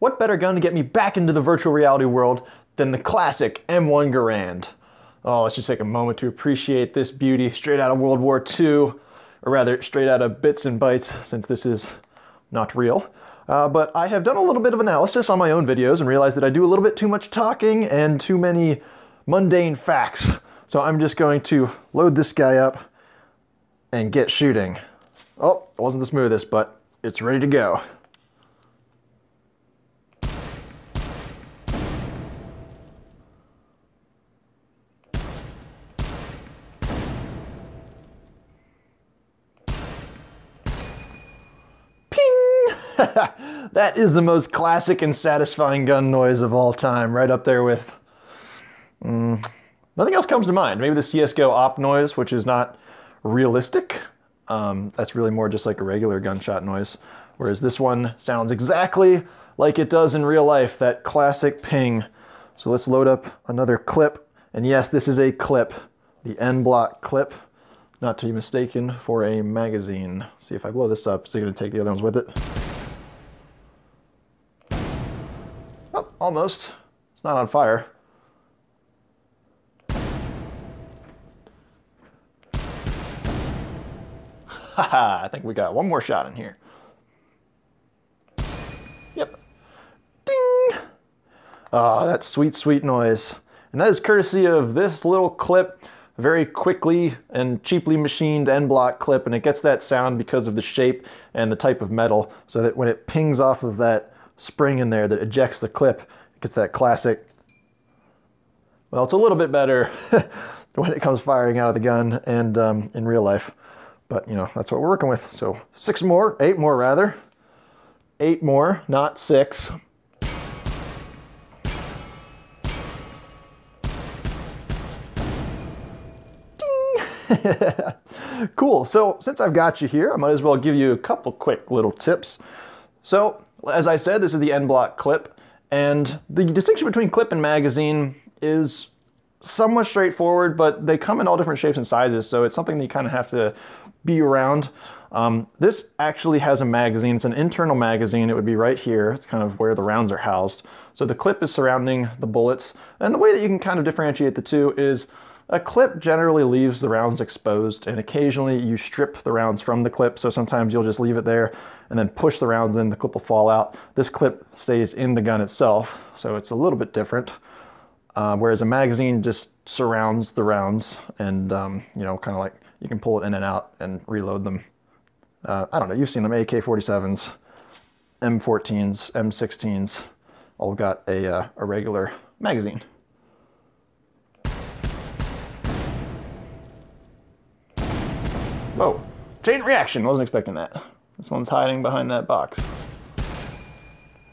what better gun to get me back into the virtual reality world than the classic M1 Garand? Oh, let's just take a moment to appreciate this beauty straight out of World War II, or rather straight out of Bits and Bytes, since this is not real. But I have done a little bit of analysis on my own videos and realized that I do a little bit too much talking and too many mundane facts. So I'm just going to load this guy up and get shooting. Oh, it wasn't the smoothest, but it's ready to go. That is the most classic and satisfying gun noise of all time, right up there with... nothing else comes to mind. Maybe the CSGO op noise, which is not realistic. That's really more just like a regular gunshot noise. Whereas this one sounds exactly like it does in real life, that classic ping. So let's load up another clip. And yes, this is a clip, the N-block clip. Not to be mistaken for a magazine. See if I blow this up, so you're gonna take the other ones with it. Oh, almost. It's not on fire. Haha, I think we got one more shot in here. Yep. Ding! Oh, that sweet, sweet noise. And that is courtesy of this little clip, a very quickly and cheaply machined N-block clip, and it gets that sound because of the shape and the type of metal, so that when it pings off of that spring in there that ejects the clip, it gets that classic... Well, it's a little bit better when it comes firing out of the gun and in real life. But, you know, that's what we're working with. So 8 more rather. 8 more, not 6. Ding! Cool, so since I've got you here, I might as well give you a couple quick little tips. So, as I said, this is the N-block clip, and the distinction between clip and magazine is somewhat straightforward, but they come in all different shapes and sizes, so it's something that you kind of have to be around. This actually has a magazine. It's an internal magazine. It would be right here. It's kind of where the rounds are housed. So the clip is surrounding the bullets, and the way that you can kind of differentiate the two is a clip generally leaves the rounds exposed, and occasionally you strip the rounds from the clip, so sometimes you'll just leave it there and then push the rounds in, the clip will fall out. This clip stays in the gun itself, so it's a little bit different. Whereas a magazine just surrounds the rounds and, you know, kind of like you can pull it in and out and reload them. I don't know, you've seen them, AK-47s, M14s, M16s, all got a regular magazine. Whoa, chain reaction, wasn't expecting that. This one's hiding behind that box.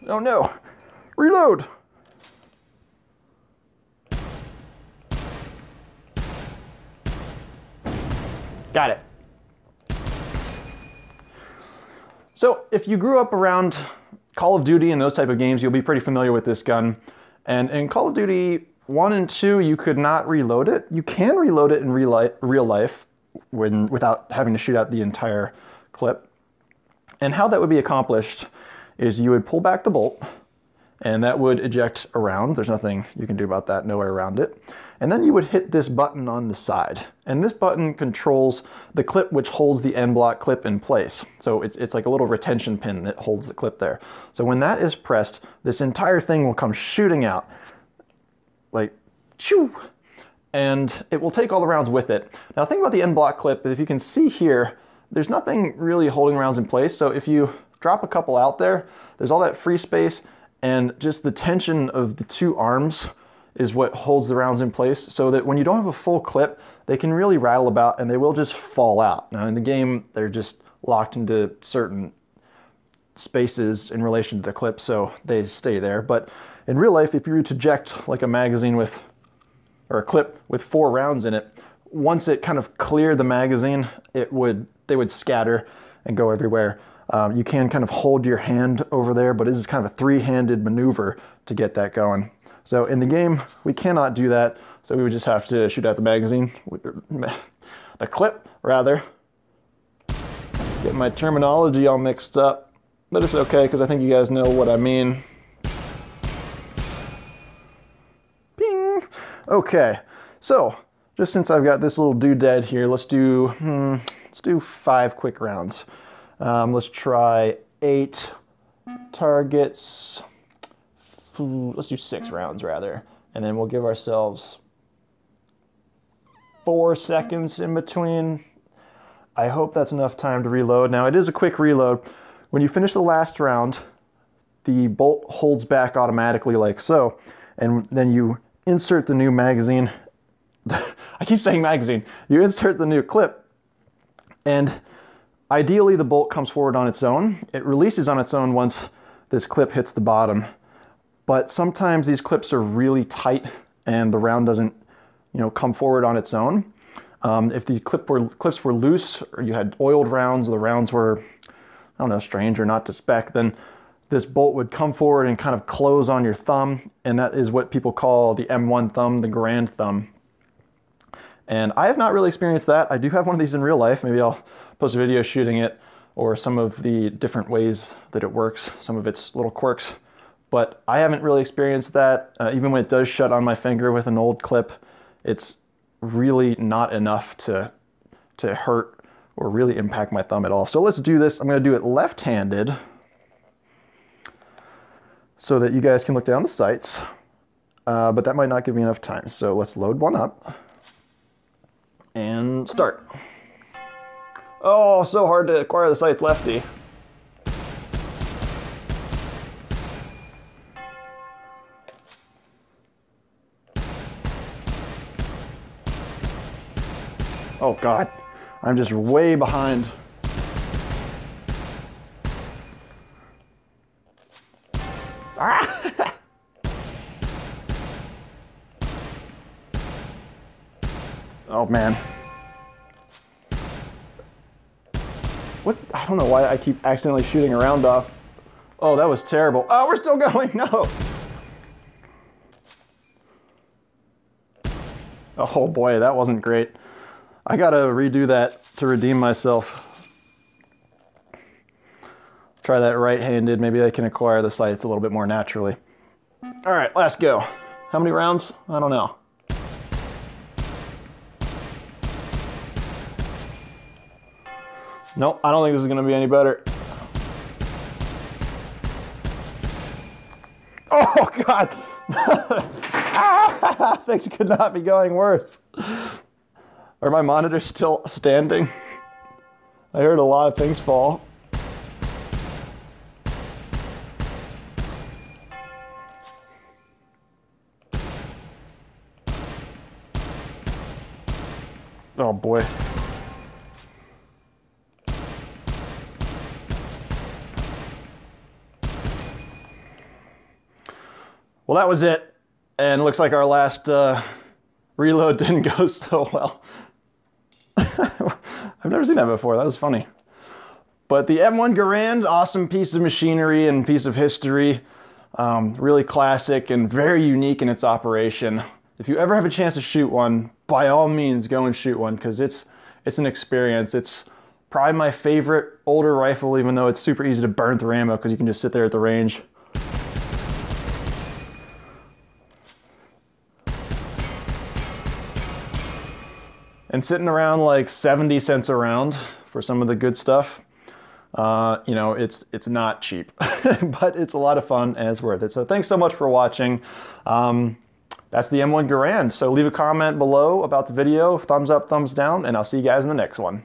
Oh no, reload! Got it. So if you grew up around Call of Duty and those type of games, you'll be pretty familiar with this gun. And in Call of Duty 1 and 2, you could not reload it. You can reload it in real life without having to shoot out the entire clip. And how that would be accomplished is you would pull back the bolt, and that would eject a round. There's nothing you can do about that, nowhere around it. And then you would hit this button on the side. And this button controls the clip which holds the N-block clip in place. So it's like a little retention pin that holds the clip there. So when that is pressed, this entire thing will come shooting out. Like, shoo! And it will take all the rounds with it. Now think about the N-block clip, if you can see here, there's nothing really holding rounds in place. So if you drop a couple out there, there's all that free space, and just the tension of the two arms is what holds the rounds in place, so that when you don't have a full clip, they can really rattle about and they will just fall out. Now in the game, they're just locked into certain spaces in relation to the clip, so they stay there. But in real life, if you were to eject like a magazine with, or a clip with 4 rounds in it, once it kind of cleared the magazine, they would scatter and go everywhere. You can kind of hold your hand over there, but this is kind of a 3-handed maneuver to get that going. So in the game, we cannot do that. So we would just have to shoot out the magazine, the clip rather. Get my terminology all mixed up, but it's okay because I think you guys know what I mean. Okay, so just since I've got this little doodad here, let's do 5 quick rounds. Let's try 8 targets. Let's do 6 rounds rather, and then we'll give ourselves 4 seconds in between. I hope that's enough time to reload. Now it is a quick reload. When you finish the last round, the bolt holds back automatically like so, and then you insert the new magazine. I keep saying magazine. You insert the new clip, and ideally the bolt comes forward on its own. It releases on its own once this clip hits the bottom, but sometimes these clips are really tight and the round doesn't, come forward on its own. If the clips were loose, or you had oiled rounds, or the rounds were, I don't know, strange or not to spec, then this bolt would come forward and kind of close on your thumb, and that is what people call the M1 thumb, the Garand thumb. And I have not really experienced that. I do have one of these in real life. Maybe I'll post a video shooting it, or some of the different ways that it works, some of its little quirks. But I haven't really experienced that. Even when it does shut on my finger with an old clip, it's really not enough to hurt or really impact my thumb at all. So let's do this. I'm going to do it left-handed so that you guys can look down the sights, but that might not give me enough time. So let's load one up and start. Oh, so hard to acquire the sights lefty. Oh God, I'm just way behind. Ah! Oh man. I don't know why I keep accidentally shooting a round off. Oh, that was terrible. Oh, we're still going, no. Oh boy, that wasn't great. I gotta redo that to redeem myself. Try that right-handed. Maybe I can acquire the sights a little bit more naturally. All right, let's go. How many rounds? I don't know. Nope, I don't think this is gonna be any better. Oh God! Things could not be going worse. Are my monitors still standing? I heard a lot of things fall. Oh boy. Well, that was it. And it looks like our last reload didn't go so well. I've never seen that before. That was funny. But the M1 Garand, awesome piece of machinery and piece of history. Really classic and very unique in its operation. If you ever have a chance to shoot one, by all means go and shoot one, because it's an experience. It's probably my favorite older rifle, even though it's super easy to burn through ammo because you can just sit there at the range. And sitting around like 70 cents a round for some of the good stuff, you know, it's not cheap, but it's a lot of fun and it's worth it. So thanks so much for watching. That's the M1 Garand. So leave a comment below about the video, thumbs up, thumbs down, and I'll see you guys in the next one.